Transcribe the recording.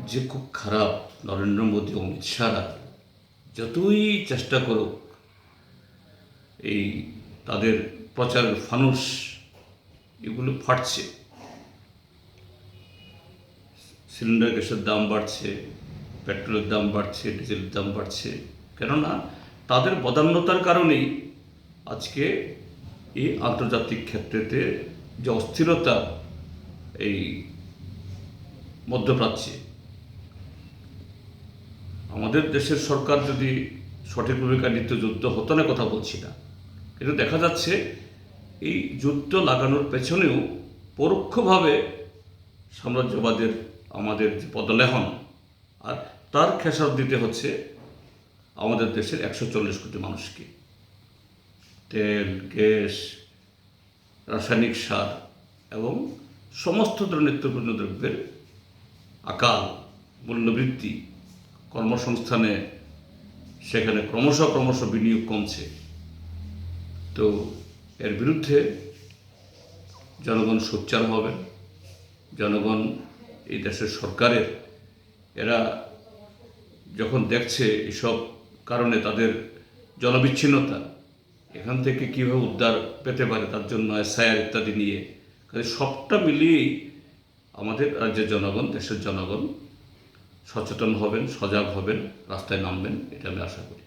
যে খুব খারাপ। নরেন্দ্র মোদী, অমিত শাহরা যতই চেষ্টা করুক, এই তাদের প্রচারের ফানুস এগুলো ফাটছে। সিলিন্ডার গ্যাসের দাম বাড়ছে, পেট্রোলের দাম বাড়ছে, ডিজেলের দাম বাড়ছে। কেননা তাদের বদান্যতার কারণেই আজকে এই আন্তর্জাতিক ক্ষেত্রেতে যে অস্থিরতা এই মধ্যপ্রাচ্যে, আমাদের দেশের সরকার যদি সঠিক ভূমিকা নিত যুদ্ধ হতো না, কথা বলছি না, কিন্তু দেখা যাচ্ছে এই যুদ্ধ লাগানোর পেছনেও পরোক্ষভাবে সাম্রাজ্যবাদের আমাদের যে পদলেহন, আর তার খেসারত দিতে হচ্ছে আমাদের দেশের 140 কোটি মানুষকে। তেল, গ্যাস, রাসায়নিক সার এবং সমস্ত ধরনের নিত্যপণ্য দ্রব্যের আকাল মূল্যবৃদ্ধি, কর্মসংস্থানে সেখানে ক্রমশ বিনিয়োগ কমছে। তো এর বিরুদ্ধে জনগণ সোচ্চার হবে। জনগণ এই দেশের সরকারের, এরা যখন দেখছে এসব কারণে তাদের জনবিচ্ছিন্নতা, এখান থেকে কীভাবে উদ্ধার পেতে পারে তার জন্য এসআইআর ইত্যাদি নিয়ে, কাজে সবটা মিলিয়েই আমাদের রাজ্যের জনগণ, দেশের জনগণ সচেতন হবেন, সজাগ হবেন, রাস্তায় নামবেন, এটা আমি আশা করি।